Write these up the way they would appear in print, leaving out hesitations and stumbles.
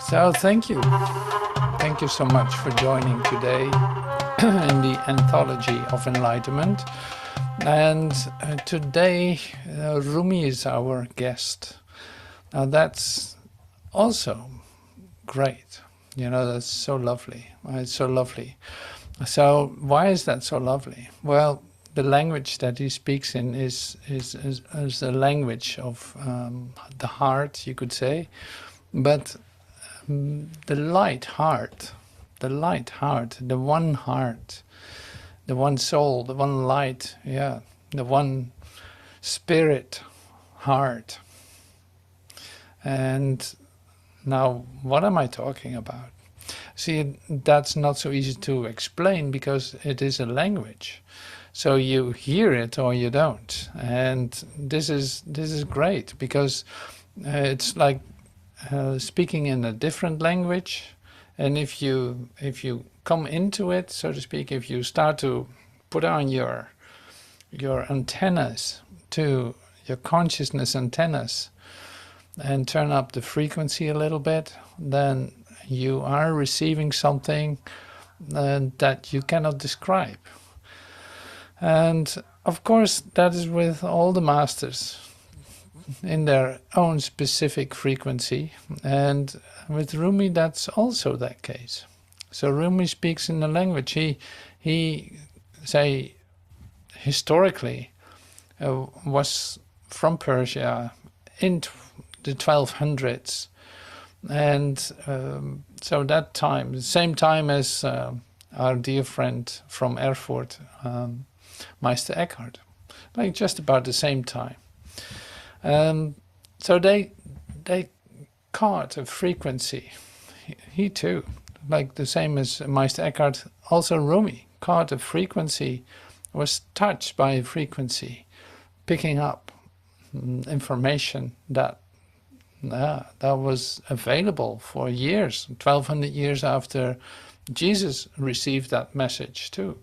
So thank you. Thank you so much for joining today in the Anthology of Enlightenment. And today Rumi is our guest. Now that's also great. You know, that's so lovely. It's so lovely. So why is that so lovely? Well, the language that he speaks in is a language of the heart, you could say, but the light heart, the one heart, the one soul, the one light, yeah, the one spirit heart. And now, what am I talking about? See, that's not so easy to explain because it is a language. So you hear it or you don't. And this is great because it's like speaking in a different language. And if you come into it, so to speak, if you start to put on your antennas to your consciousness antennas and turn up the frequency a little bit, then you are receiving something that you cannot describe. And of course, that is with all the masters in their own specific frequency. And with Rumi, that's also that case. So Rumi speaks in the language. He say, historically, was from Persia in the 1200s. And so that time, the same time as our dear friend from Erfurt, Meister Eckhart, like just about the same time. So they caught a frequency. He too, like the same as Meister Eckhart, also Rumi caught a frequency, was touched by a frequency, picking up information that was available for years, 1200 years after Jesus received that message too.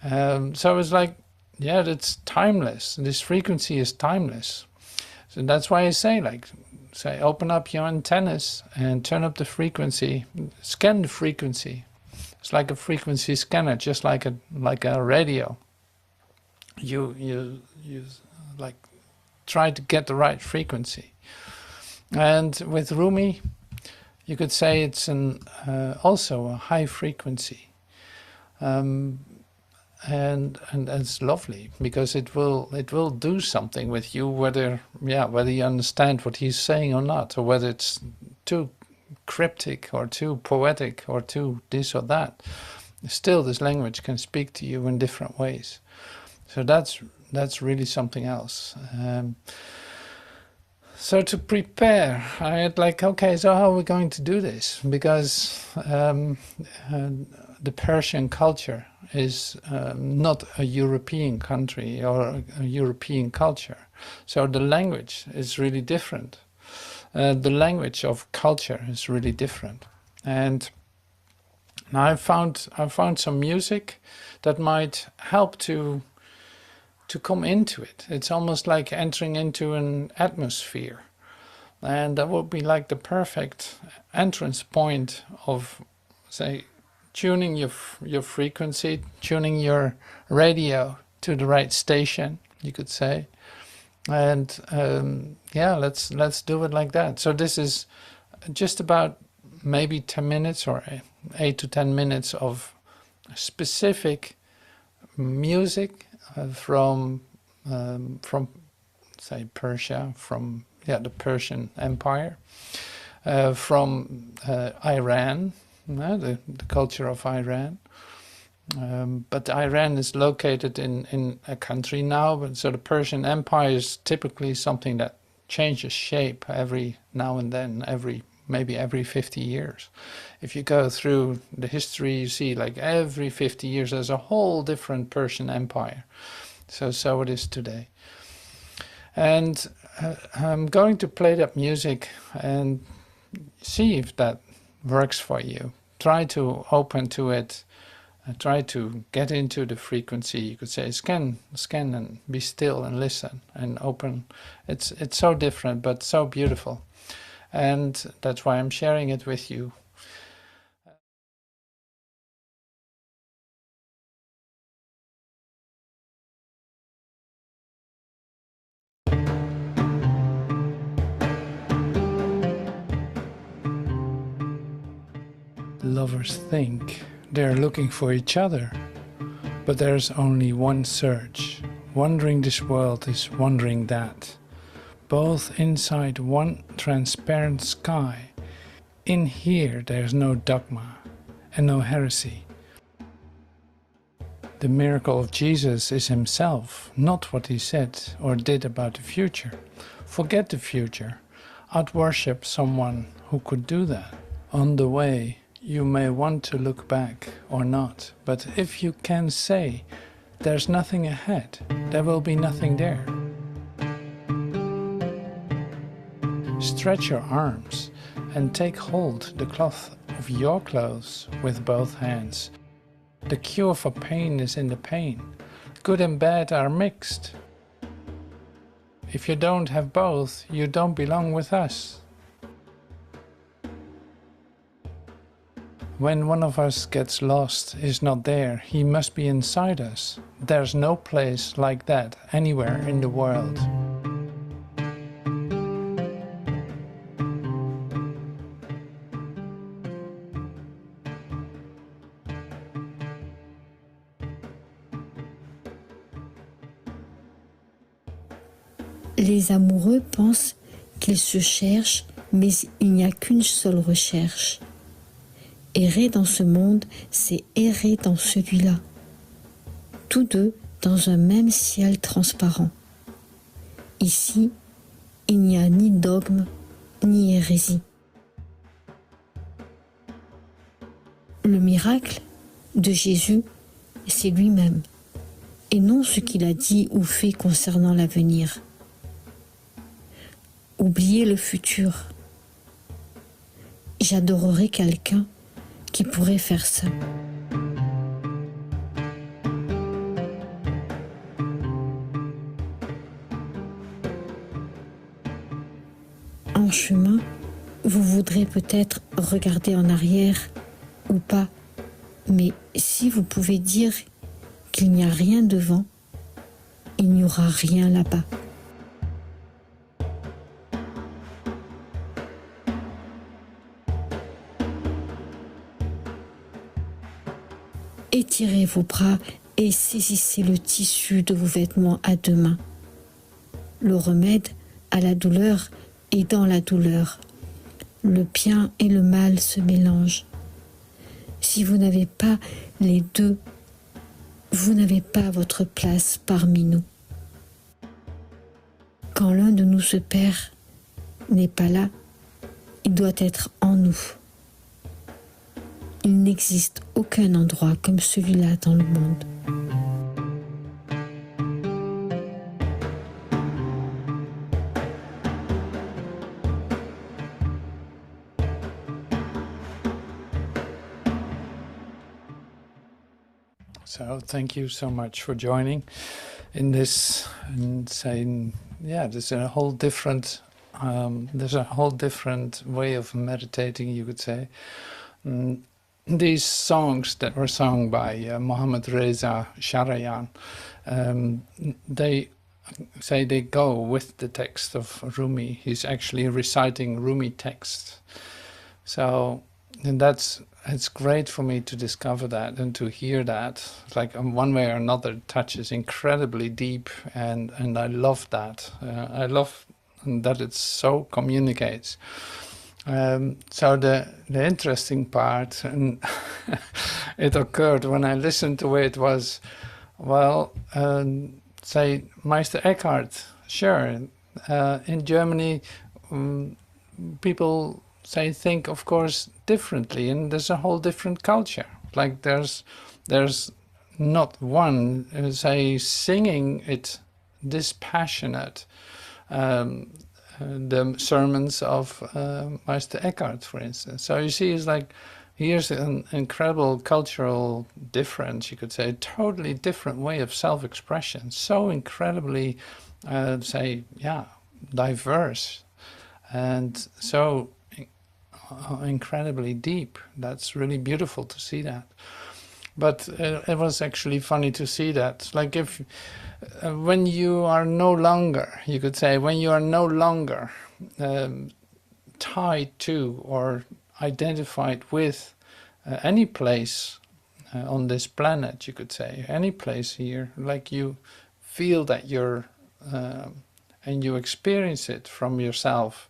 So it's like, yeah, that's timeless. This frequency is timeless. So that's why I say, open up your antennas and turn up the frequency, scan the frequency. It's like a frequency scanner, just like a radio. You like try to get the right frequency. And with Rumi, you could say it's also a high frequency. And it's lovely because it will do something with you, whether you understand what he's saying or not, or whether it's too cryptic or too poetic or too this or that. Still, this language can speak to you in different ways. So that's really something else. So to prepare, I had okay, so how are we going to do this? Because the Persian culture is not a European country or a European culture. So the language is really different. The language of culture is really different. And now I found some music that might help to come into it. It's almost like entering into an atmosphere. And that would be like the perfect entrance point of, say, tuning your frequency, tuning your radio to the right station, you could say. And yeah, let's do it like that. So this is just about maybe 10 minutes or 8 to 10 minutes of specific music from say Persia, from the Persian Empire, from Iran, the culture of Iran. But Iran is located in a country now, but so the Persian Empire is typically something that changes shape every now and then, maybe every 50 years. If you go through the history, you see every 50 years there's a whole different Persian Empire. So it is today. And I'm going to play that music and see if that works for you. Try to open to it. Try to get into the frequency. You could say scan and be still and listen and open. It's so different but so beautiful. And that's why I'm sharing it with you. Lovers think they're looking for each other, but there's only one search. Wandering this world is wandering that. Both inside one transparent sky. In here there's no dogma and no heresy. The miracle of Jesus is himself, not what he said or did about the future. Forget the future. I'd worship someone who could do that. On the way, you may want to look back or not, but if you can say, there's nothing ahead, there will be nothing there. Stretch your arms and take hold the cloth of your clothes with both hands. The cure for pain is in the pain. Good and bad are mixed. If you don't have both, you don't belong with us. When one of us gets lost, is not there, he must be inside us. There's no place like that anywhere in the world. Les amoureux pensent qu'ils se cherchent, mais il n'y a qu'une seule recherche. Errer dans ce monde, c'est errer dans celui-là. Tous deux dans un même ciel transparent. Ici, il n'y a ni dogme, ni hérésie. Le miracle de Jésus, c'est lui-même, et non ce qu'il a dit ou fait concernant l'avenir. Oubliez le futur. J'adorerais quelqu'un qui pourrait faire ça. En chemin, vous voudrez peut-être regarder en arrière ou pas, mais si vous pouvez dire qu'il n'y a rien devant, il n'y aura rien là-bas. Étirez vos bras et saisissez le tissu de vos vêtements à deux mains. Le remède à la douleur est dans la douleur. Le bien et le mal se mélangent. Si vous n'avez pas les deux, vous n'avez pas votre place parmi nous. Quand l'un de nous se perd, n'est pas là, il doit être en nous. Il n'existe aucun endroit comme celui-là dans le monde. So thank you so much for joining in this and saying, yeah, there's a whole different way of meditating, you could say. These songs that were sung by Mohammad Reza Sharayan, they say they go with the text of Rumi. He's actually reciting Rumi text. So, and it's great for me to discover that and to hear that. It's like one way or another it touches incredibly deep, and I love that. I love that it so communicates. So the interesting part, and it occurred when I listened to it, was, well, say Meister Eckhart, sure, in Germany people say think of course differently, and there's a whole different culture. Like there's not one say singing it dispassionate. The sermons of Meister Eckhart, for instance. So you see, it's like, here's an incredible cultural difference, you could say, a totally different way of self-expression, so incredibly, say, yeah, diverse. and so incredibly deep. That's really beautiful to see that. But it was actually funny to see that. Like if when you are no longer, you could say, when you are no longer tied to or identified with any place on this planet, you could say, any place here, like you feel that you're, and you experience it from yourself,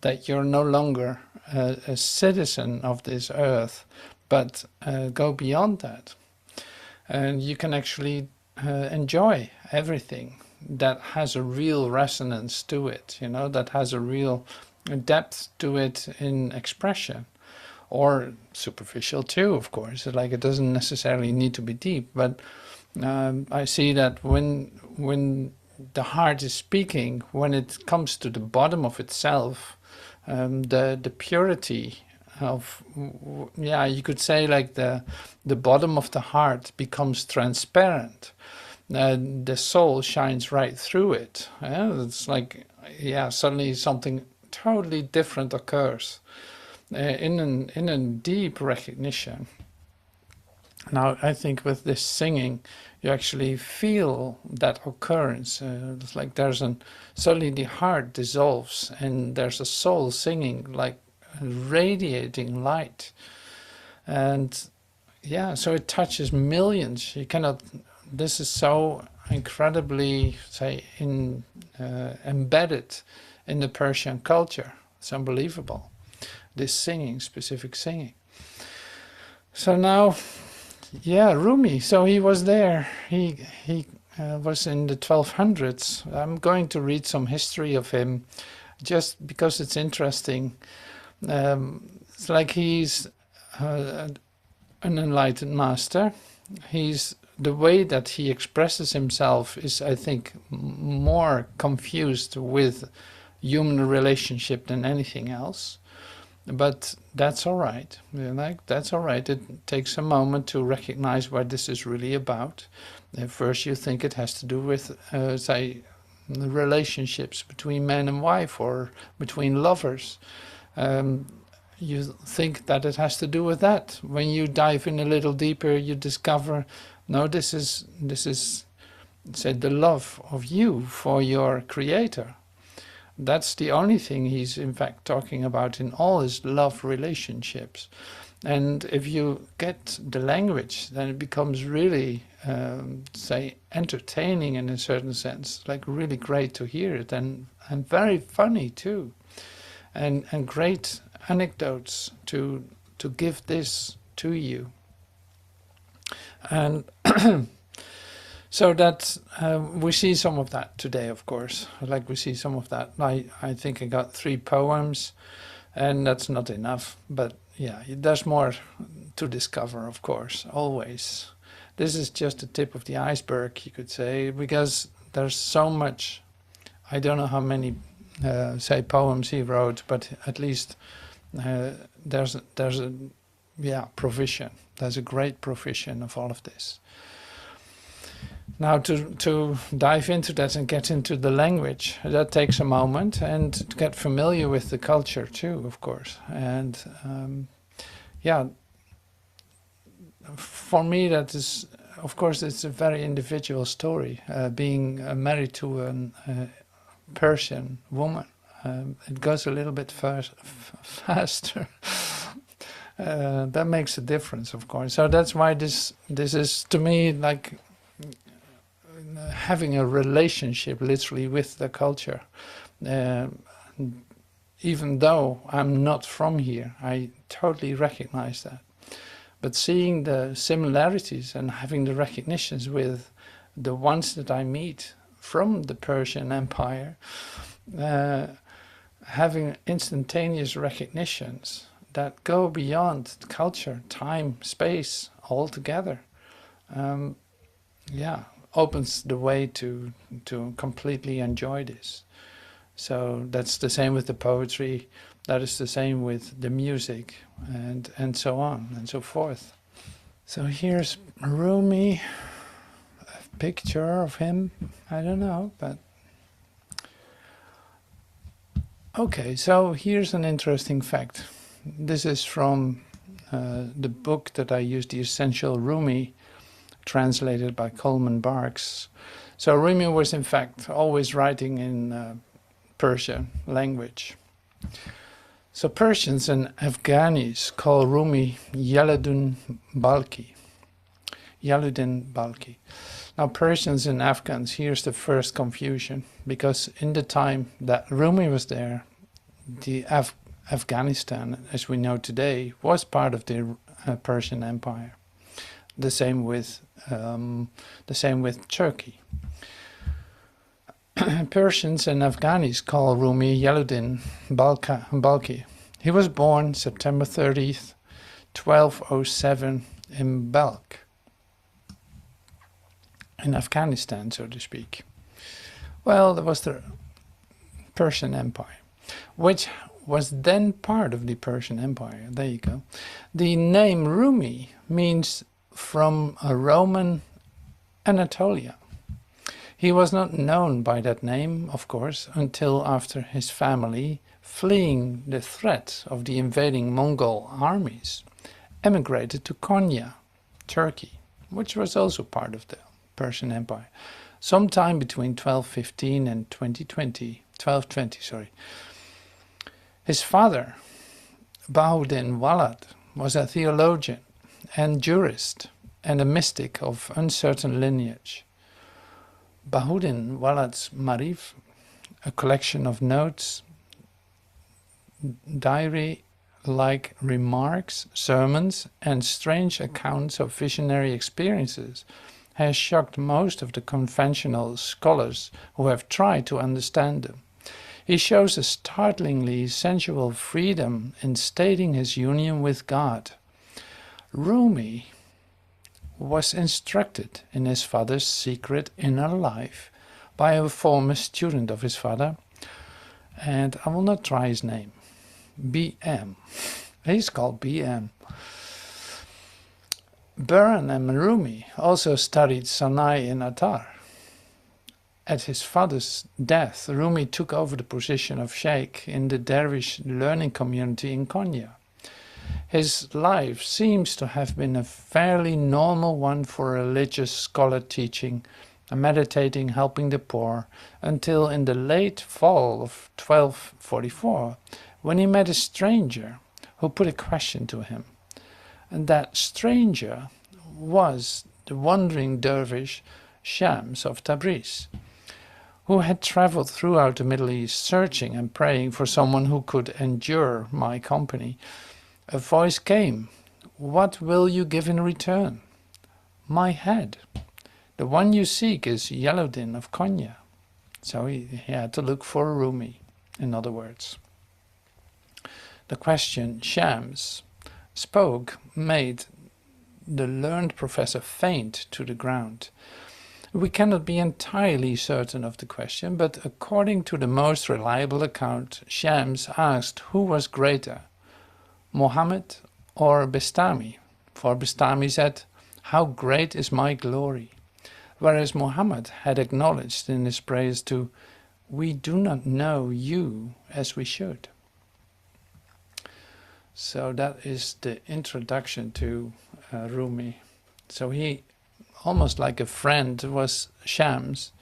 that you're no longer a citizen of this earth, but go beyond that. And you can actually enjoy everything that has a real resonance to it, you know, that has a real depth to it in expression, or superficial too, of course. Like it doesn't necessarily need to be deep, but I see that when the heart is speaking, when it comes to the bottom of itself, the purity of, yeah, you could say like the bottom of the heart becomes transparent. The soul shines right through it. It's like, yeah, suddenly something totally different occurs in a deep recognition. Now, I think with this singing, you actually feel that occurrence. It's like suddenly the heart dissolves and there's a soul singing, like radiating light. And yeah, so it touches millions. You cannot, this is so incredibly, say, embedded in the Persian culture. It's unbelievable, this singing, specific singing. So now, yeah, Rumi. So he was there. He was in the 1200s. I'm going to read some history of him, just because it's interesting. It's like he's an enlightened master. The way that he expresses himself is, I think, more confused with human relationship than anything else. But that's all right. Like that's all right. It takes a moment to recognize what this is really about. At first, you think it has to do with, say, the relationships between man and wife or between lovers. You think that it has to do with that. When you dive in a little deeper, you discover, no, this is, say, the love of you for your creator. That's the only thing he's in fact talking about in all his love relationships. And if you get the language, then it becomes really, say, entertaining in a certain sense, like really great to hear it, and very funny too, and great anecdotes to give this to you. And so that we see some of that today, of course. Like we see some of that. I think I got 3 poems, and that's not enough. But yeah, there's more to discover, of course, always. This is just the tip of the iceberg, you could say, because there's so much. I don't know how many, say, poems he wrote, but at least there's a provision. There's a great provision of all of this. Now to dive into that and get into the language, that takes a moment, and to get familiar with the culture too, of course. And for me that is, of course, it's a very individual story, being married to a Persian woman. It goes a little bit faster. That makes a difference, of course. So that's why this is, to me, like having a relationship literally with the culture. Even though I'm not from here, I totally recognize that. But seeing the similarities and having the recognitions with the ones that I meet from the Persian Empire, having instantaneous recognitions that go beyond culture, time, space altogether, opens the way to completely enjoy this. So that's the same with the poetry, that is the same with the music, and so on and so forth. So here's Rumi, a picture of him, I don't know, but Okay, so here's an interesting fact. This is from the book that I used, The Essential Rumi, translated by Coleman Barks. So Rumi was in fact always writing in Persian language. So Persians and Afghanis call Rumi Jallaludin Balki. Jallaludin Balki. Now Persians and Afghans, here's the first confusion, because in the time that Rumi was there, the Afghanistan, as we know today, was part of the Persian Empire. The same with Turkey. Persians and Afghanis call Rumi Jallaludin Balki. He was born September 30th, 1207 in Balkh, in Afghanistan, so to speak. Well, there was the Persian Empire, which was then part of the Persian Empire. There you go. The name Rumi means from a Roman Anatolia. He was not known by that name, of course, until after his family, fleeing the threat of the invading Mongol armies, emigrated to Konya, Turkey, which was also part of the Persian Empire, sometime between 1215 and 1220, sorry. His father, Bahauddin Walad, was a theologian and jurist and a mystic of uncertain lineage. Bahauddin Walad's Marif, a collection of notes, diary-like remarks, sermons, and strange accounts of visionary experiences, has shocked most of the conventional scholars who have tried to understand them. He shows a startlingly sensual freedom in stating his union with God. Rumi was instructed in his father's secret inner life by a former student of his father, and I will not try his name, B.M. He's called B.M. Burhan and Rumi also studied Sanai in Attar. At his father's death, Rumi took over the position of sheikh in the dervish learning community in Konya. His life seems to have been a fairly normal one for a religious scholar, teaching, meditating, helping the poor, until in the late fall of 1244, when he met a stranger who put a question to him. And that stranger was the wandering dervish Shams of Tabriz, who had traveled throughout the Middle East searching and praying for someone who could endure my company. A voice came, "What will you give in return?" "My head. The one you seek is Jallaludin of Konya." So he had to look for Rumi, in other words. The question Shams spoke made the learned professor faint to the ground. We cannot be entirely certain of the question, but according to the most reliable account, Shams asked who was greater, Muhammad or Bestami? For Bestami said, "How great is my glory," whereas Muhammad had acknowledged in his praise to, "We do not know you as we should." So that is the introduction to Rumi. So he, almost like a friend, was Shams.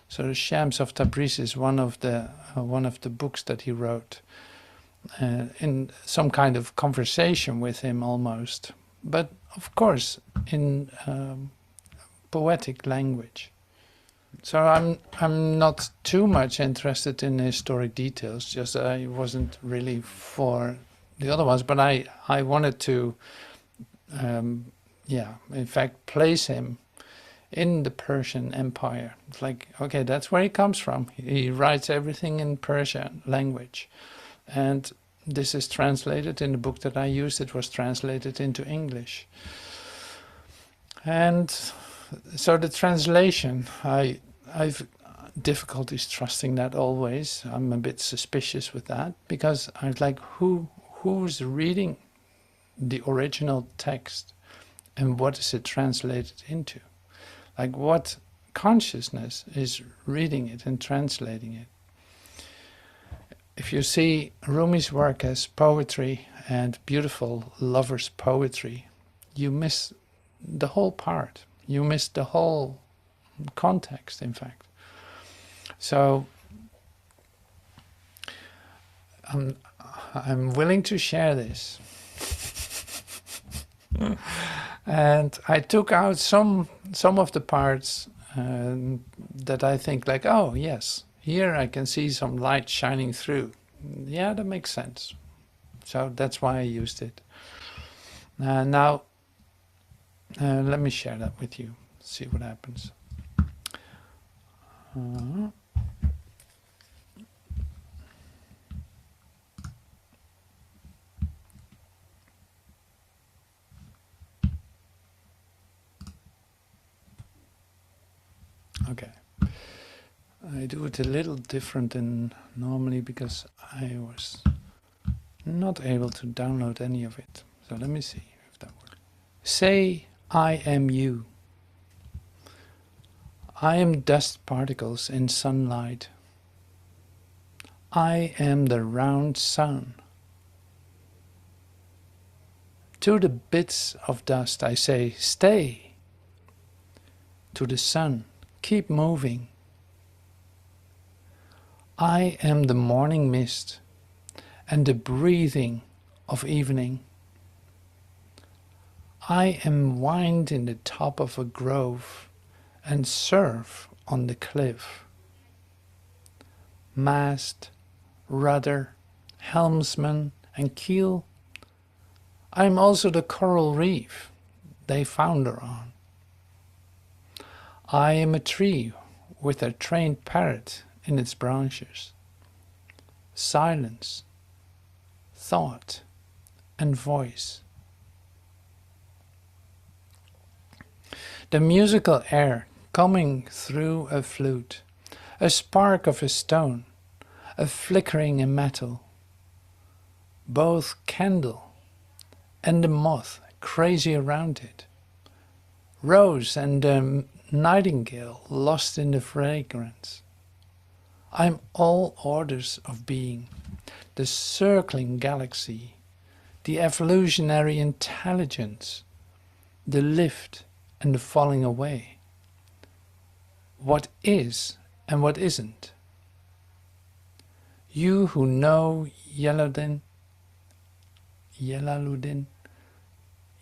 So Shams of Tabriz is one of the books that he wrote. In some kind of conversation with him almost, but of course in poetic language. So I'm not too much interested in historic details, just I wasn't really for the other ones, but I wanted to in fact place him in the Persian Empire. It's like, okay, that's where he comes from. He writes everything in Persian language. And this is translated in the book that I used. It was translated into English. And so the translation, I've difficulties trusting that always. I'm a bit suspicious with that, because I'm like, who's reading the original text and what is it translated into? Like, what consciousness is reading it and translating it? if you see Rumi's work as poetry and beautiful lover's poetry, you miss the whole part. You miss the whole context, in fact. So I'm willing to share this. And I took out some of the parts that I think like, oh yes, here I can see some light shining through. Yeah, that makes sense. So that's why I used it. Now, let me share that with you. See what happens. Okay. I do it a little different than normally because I was not able to download any of it. So let me see if that works. Say, I am you. I am dust particles in sunlight. I am the round sun. To the bits of dust I say, stay. To the sun, keep moving. I am the morning mist and the breathing of evening. I am wind in the top of a grove and surf on the cliff. Mast, rudder, helmsman and keel. I am also the coral reef they founder on. I am a tree with a trained parrot in its branches. Silence, thought and voice. The musical air coming through a flute, a spark of a stone, a flickering in metal. Both candle and the moth crazy around it. Rose and the nightingale lost in the fragrance. I'm all orders of being, the circling galaxy, the evolutionary intelligence, the lift and the falling away. What is and what isn't. You who know Jallaludin,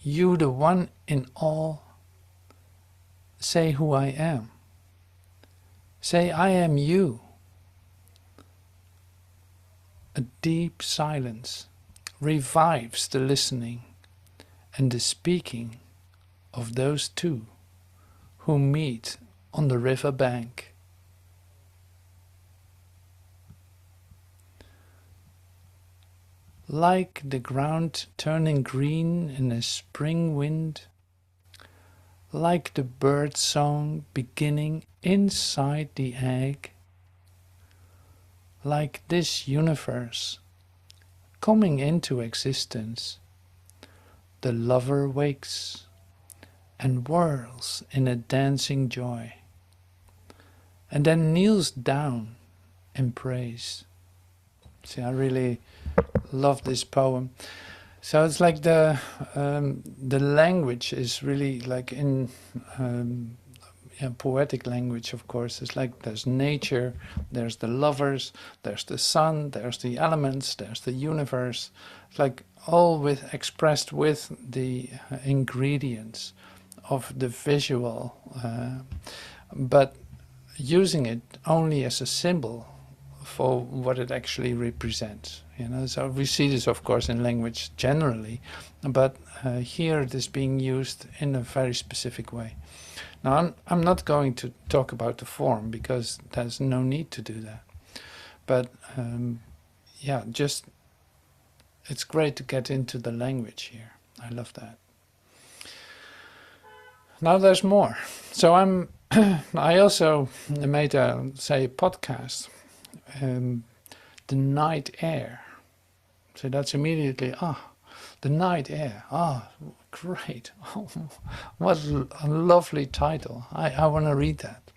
you the one in all, say who I am. Say I am you. A deep silence revives the listening and the speaking of those two who meet on the river bank. Like the ground turning green in a spring wind, like the bird song beginning inside the egg, like this universe coming into existence, the lover wakes and whirls in a dancing joy, and then kneels down in praise. See, I really love this poem. So it's like the language is really like in poetic language, of course. It's like there's nature, there's the lovers, there's the sun, there's the elements, there's the universe. It's like all expressed with the ingredients of the visual, but using it only as a symbol for what it actually represents. So we see this, of course, in language generally, but here it is being used in a very specific way. Now, I'm not going to talk about the form because there's no need to do that. But just it's great to get into the language here. I love that. Now there's more. So I also made a podcast, the night air. So that's immediately the night air. Great. What a lovely title. I want to read that.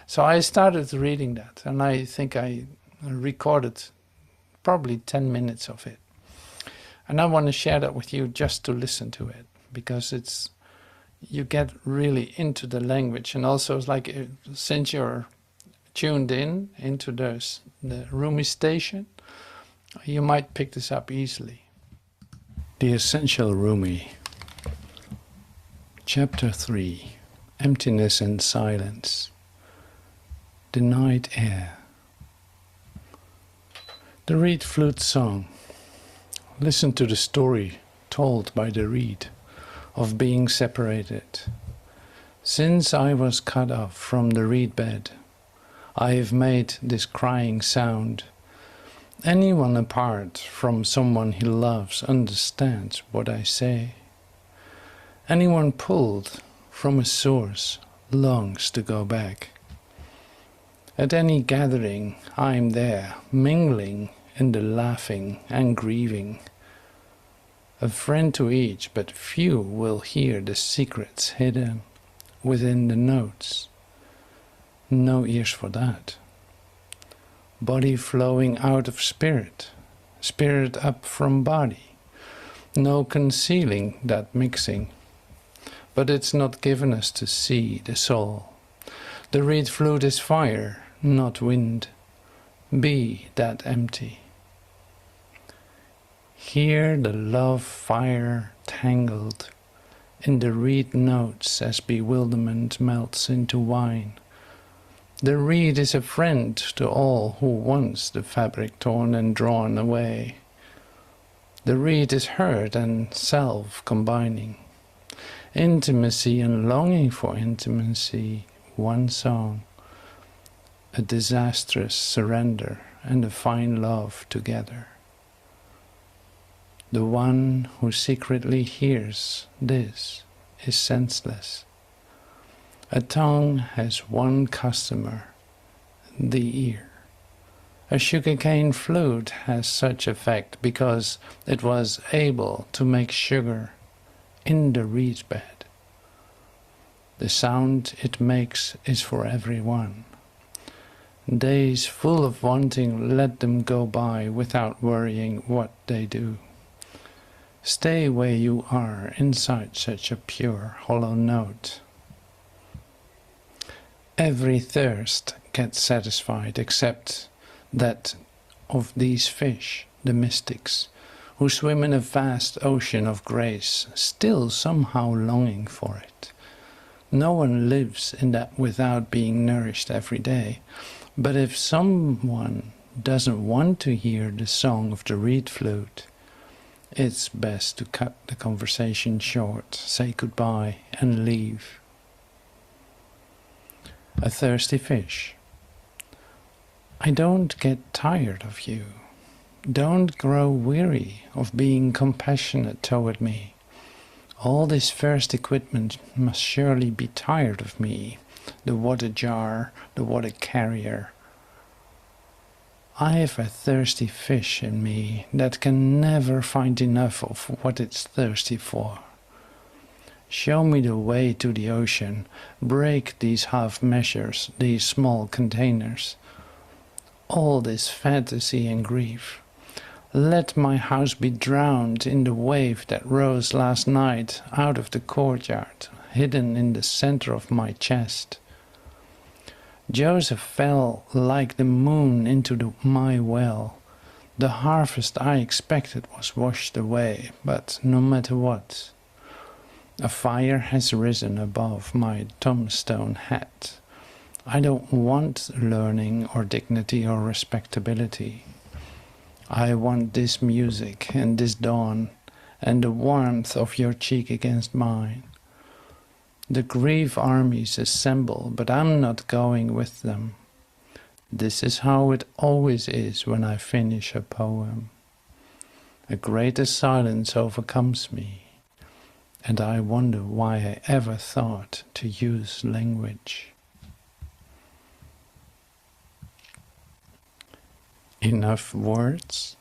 So I started reading that, and I think I recorded probably 10 minutes of it. And I want to share that with you just to listen to it, because you get really into the language. And also it's like, since you're tuned into the Rumi station, you might pick this up easily. The Essential Rumi, Chapter 3, Emptiness and Silence. The Night Air. The reed flute song. Listen to the story told by the reed of being separated. Since I was cut off from the reed bed, I have made this crying sound. Anyone apart from someone he loves understands what I say. Anyone pulled from a source longs to go back. At any gathering, I am there, mingling in the laughing and grieving. A friend to each, but few will hear the secrets hidden within the notes. No ears for that. Body flowing out of spirit, spirit up from body. No concealing that mixing. But it's not given us to see the soul. The reed flute is fire, not wind. Be that empty. Hear the love fire tangled in the reed notes as bewilderment melts into wine. The reed is a friend to all who wants the fabric torn and drawn away. The reed is hurt and self combining. Intimacy and longing for intimacy, one song. A disastrous surrender and a fine love together. The one who secretly hears this is senseless. A tongue has one customer, the ear. A sugarcane flute has such effect because it was able to make sugar in the reed bed. The sound it makes is for everyone. Days full of wanting, let them go by without worrying what they do. Stay where you are inside such a pure, hollow note. Every thirst gets satisfied except that of these fish, the mystics, who swim in a vast ocean of grace, still somehow longing for it. No one lives in that without being nourished every day. But if someone doesn't want to hear the song of the reed flute, it's best to cut the conversation short, say goodbye and leave. A thirsty fish. I don't get tired of you. Don't grow weary of being compassionate toward me. All this first equipment must surely be tired of me. The water jar, the water carrier. I have a thirsty fish in me that can never find enough of what it's thirsty for. Show me the way to the ocean. Break these half measures, these small containers. All this fantasy and grief. Let my house be drowned in the wave that rose last night out of the courtyard, hidden in the center of my chest. Joseph fell like the moon into my well. The harvest I expected was washed away, but no matter what. A fire has risen above my tombstone hat. I don't want learning or dignity or respectability. I want this music and this dawn and the warmth of your cheek against mine. The grief armies assemble, but I'm not going with them. This is how it always is when I finish a poem. A greater silence overcomes me, and I wonder why I ever thought to use language. Enough words?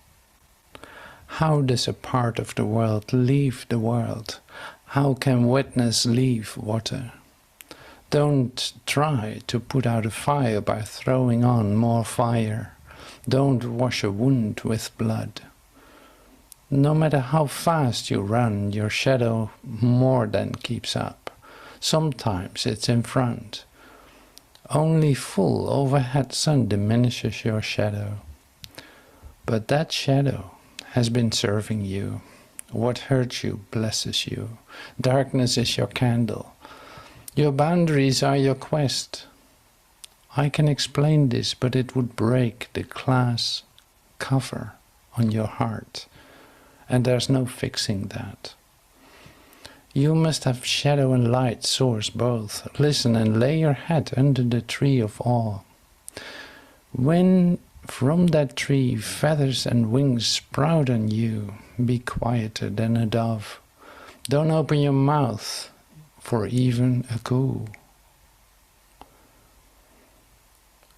How does a part of the world leave the world? How can wetness leave water? Don't try to put out a fire by throwing on more fire. Don't wash a wound with blood. No matter how fast you run, your shadow more than keeps up. Sometimes it's in front. Only full overhead sun diminishes your shadow. But that shadow has been serving you. What hurts you blesses you. Darkness is your candle. Your boundaries are your quest. I can explain this, but it would break the glass cover on your heart. And there's no fixing that. You must have shadow and light source both. Listen and lay your head under the tree of awe. When from that tree feathers and wings sprout on you, be quieter than a dove. Don't open your mouth for even a coo.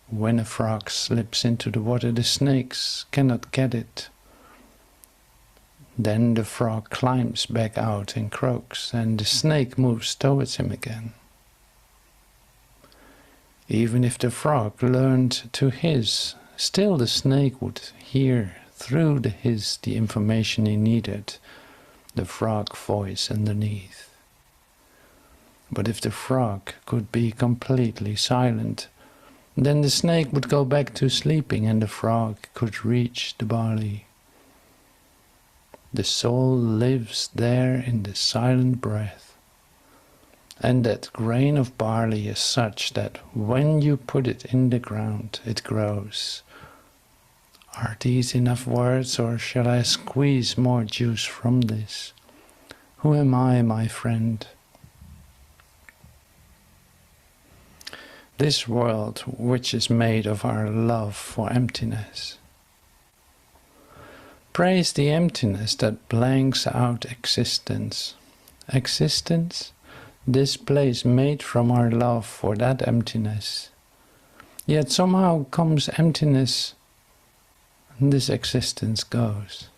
When a frog slips into the water, the snakes cannot get it. Then the frog climbs back out and croaks, and the snake moves towards him again. Even if the frog learned to hiss, still the snake would hear through the hiss the information he needed, the frog voice underneath. But if the frog could be completely silent, then the snake would go back to sleeping and the frog could reach the barley. The soul lives there in the silent breath. And that grain of barley is such that when you put it in the ground, it grows. Are these enough words, or shall I squeeze more juice from this? Who am I, my friend? This world which is made of our love for emptiness. Praise the emptiness that blanks out existence. Existence? This place made from our love for that emptiness. Yet somehow comes emptiness, and this existence goes.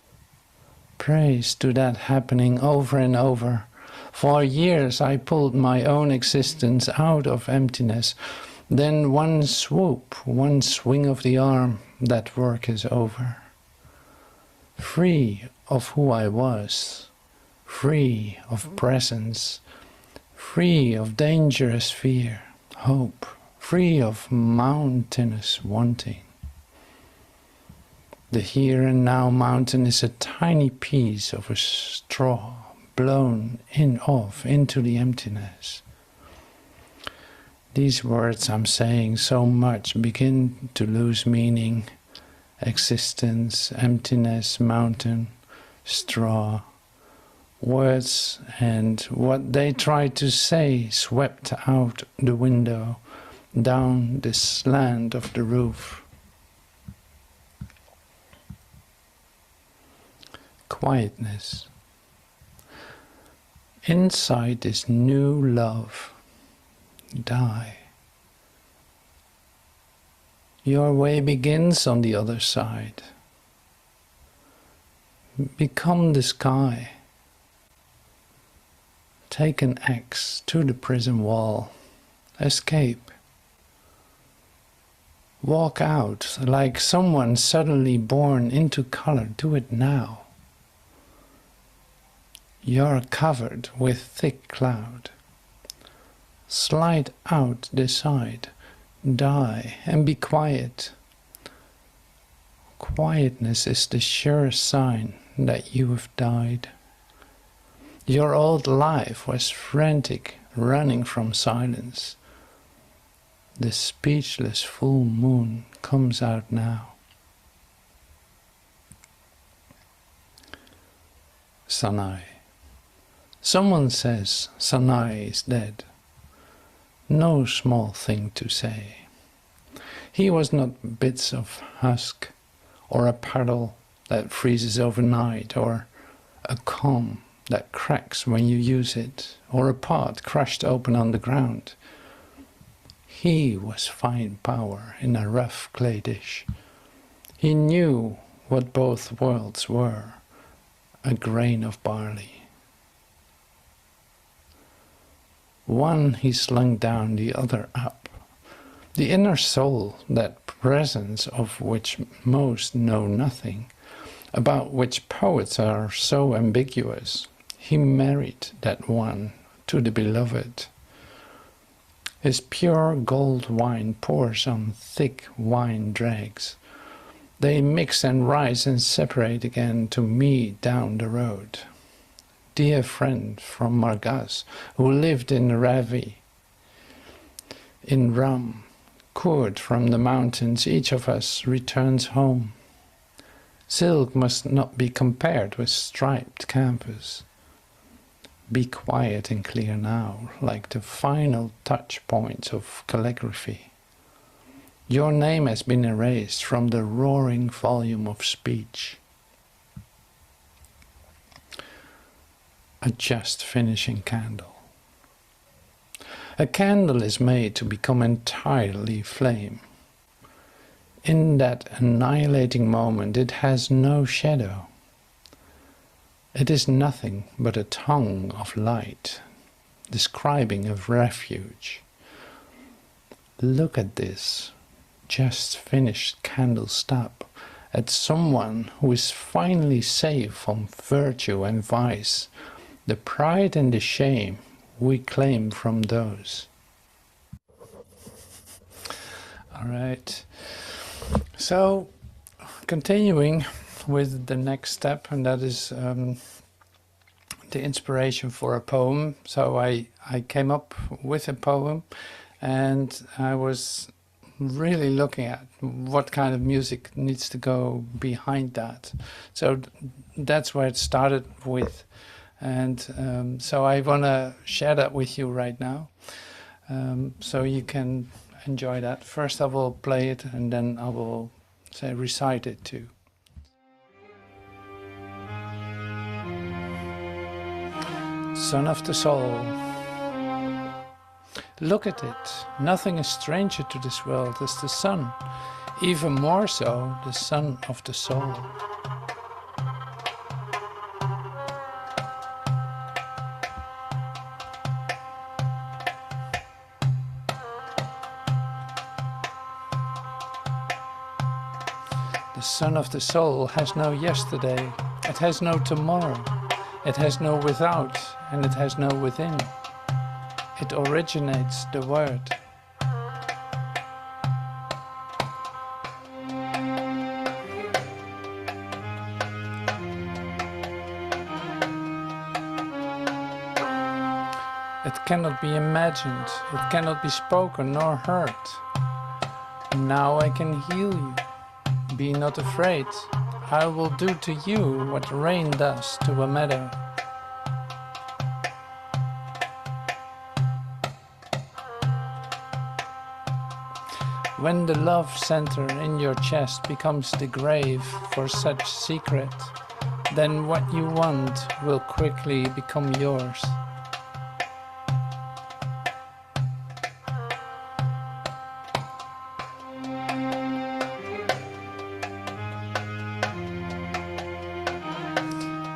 Praise to that happening over and over. For years I pulled my own existence out of emptiness. Then one swoop, one swing of the arm, that work is over. Free of who I was, free of presence, free of dangerous fear, hope, free of mountainous wanting. The here and now mountain is a tiny piece of a straw blown off into the emptiness. These words I'm saying so much begin to lose meaning. Existence, emptiness, mountain, straw. Words and what they tried to say swept out the window, down the slant of the roof. Quietness. Inside this new love, die. Your way begins on the other side. Become the sky. Take an axe to the prison wall. Escape. Walk out like someone suddenly born into color. Do it now. You're covered with thick cloud. Slide out the side. Die and be quiet. Quietness is the sure sign that you have died. Your old life was frantic, running from silence. The speechless full moon comes out now. Sanai. Someone says Sanai is dead. No small thing to say. He was not bits of husk, or a paddle that freezes overnight, or a comb that cracks when you use it, or a pot crushed open on the ground. He was fine power in a rough clay dish. He knew what both worlds were, a grain of barley. One he slung down, the other up. The inner soul, that presence of which most know nothing, about which poets are so ambiguous, he married that one to the beloved. His pure gold wine pours on thick wine dregs. They mix and rise and separate again to meet down the road. Dear friend from Margas, who lived in Ravi, in Rum, court from the mountains, each of us returns home. Silk must not be compared with striped canvas. Be quiet and clear now, like the final touch points of calligraphy. Your name has been erased from the roaring volume of speech. A just finishing candle. A candle is made to become entirely flame. In that annihilating moment it has no shadow. It is nothing but a tongue of light, describing a refuge. Look at this just finished candle stub, at someone who is finally safe from virtue and vice, the pride and the shame we claim from those. All right, so continuing with the next step, and that is the inspiration for a poem. So I came up with a poem, and I was really looking at what kind of music needs to go behind that. So that's where it started with. And so I want to share that with you right now, so you can enjoy that. First I will play it, and then I will say recite it too. Son of the soul, look at it. Nothing is stranger to this world as the sun, even more so the son of the soul. The son of the soul has no yesterday, it has no tomorrow, it has no without, and it has no within. It originates the word. It cannot be imagined, it cannot be spoken nor heard. Now I can heal you. Be not afraid. I will do to you what rain does to a meadow. When the love center in your chest becomes the grave for such secret, then what you want will quickly become yours.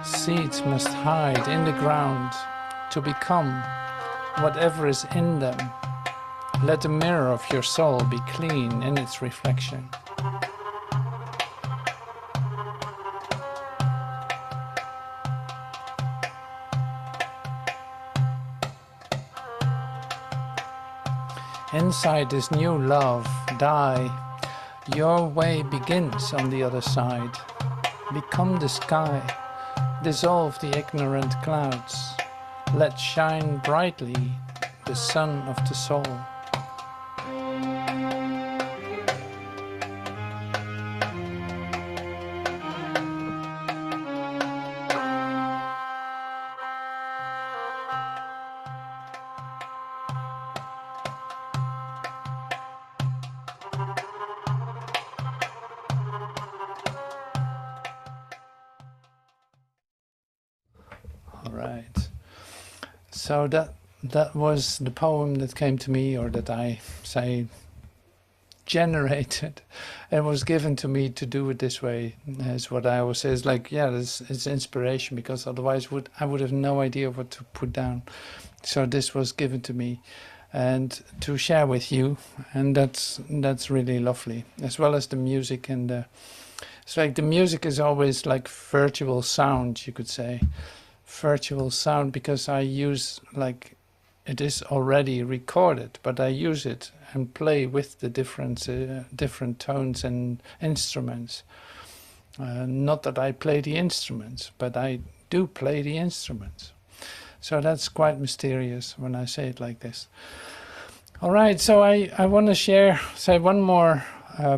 Seeds must hide in the ground to become whatever is in them. Let the mirror of your soul be clean in its reflection. Inside this new love, die. Your way begins on the other side. Become the sky. Dissolve the ignorant clouds. Let shine brightly the sun of the soul. All right. So that was the poem that came to me, or that I say generated. It was given to me to do it this way. Is what I always say. Is like, yeah, it's inspiration, because otherwise I would have no idea what to put down. So this was given to me, and to share with you, and that's really lovely, as well as the music. And it's like the music is always like virtual sound, you could say, virtual sound, because I use, like, it is already recorded, but I use it and play with the different tones and instruments. Not that I play the instruments, but I do play the instruments. So that's quite mysterious when I say it like this. All right, so I want to say one more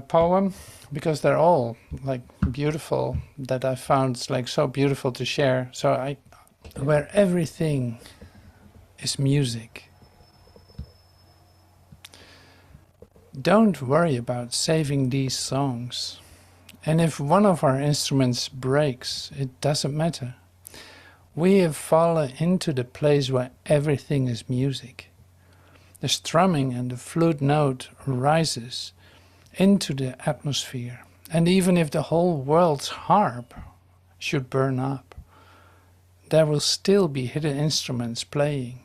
poem, because they're all like beautiful, that I found like so beautiful to share. So where everything is music. Don't worry about saving these songs. And if one of our instruments breaks, it doesn't matter. We have fallen into the place where everything is music. The strumming and the flute note rises into the atmosphere. And even if the whole world's harp should burn up, there will still be hidden instruments playing.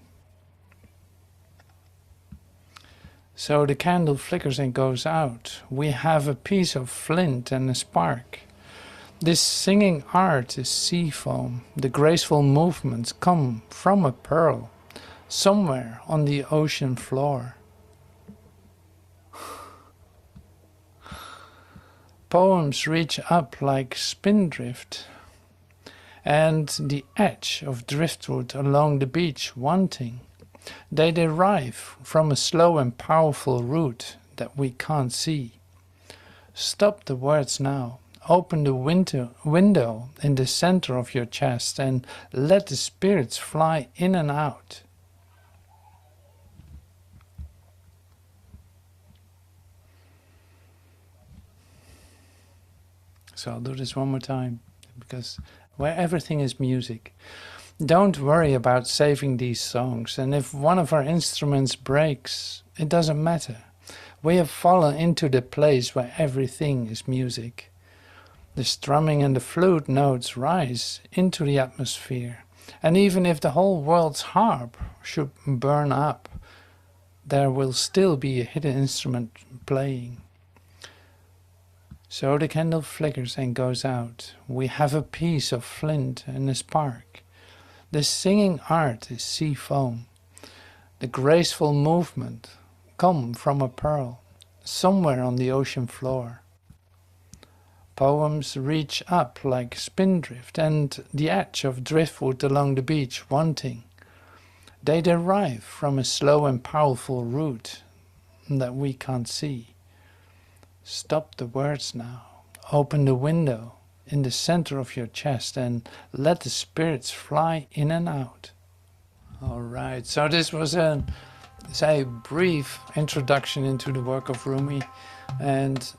So the candle flickers and goes out. We have a piece of flint and a spark. This singing art is sea foam. The graceful movements come from a pearl, somewhere on the ocean floor. Poems reach up like spindrift, and the edge of driftwood along the beach wanting. They derive from a slow and powerful root that we can't see. Stop the words now. Open the window in the center of your chest and let the spirits fly in and out. So I'll do this one more time, because where everything is music. Don't worry about saving these songs, and if one of our instruments breaks, it doesn't matter. We have fallen into the place where everything is music. The strumming and the flute notes rise into the atmosphere, and even if the whole world's harp should burn up, there will still be a hidden instrument playing. So the candle flickers and goes out. We have a piece of flint and a spark. The singing art is sea foam. The graceful movement come from a pearl, somewhere on the ocean floor. Poems reach up like spindrift and the edge of driftwood along the beach wanting. They derive from a slow and powerful root that we can't see. Stop the words now. Open the window in the center of your chest and let the spirits fly in and out. All right, so this was a brief introduction into the work of Rumi, and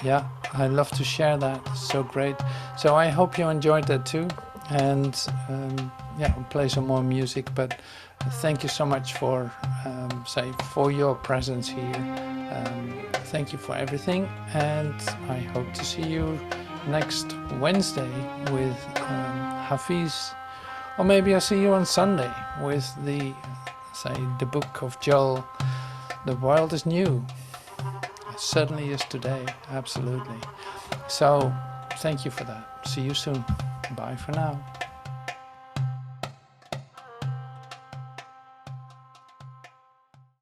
yeah, I love to share that. It's so great. So I hope you enjoyed that too, and yeah, I'll play some more music, but thank you so much for for your presence here. Thank you for everything, and I hope to see you next Wednesday with Hafiz, or maybe I'll see you on Sunday with the book of Joel. The world is new. It certainly is today, absolutely. So thank you for that. See you soon. Bye for now.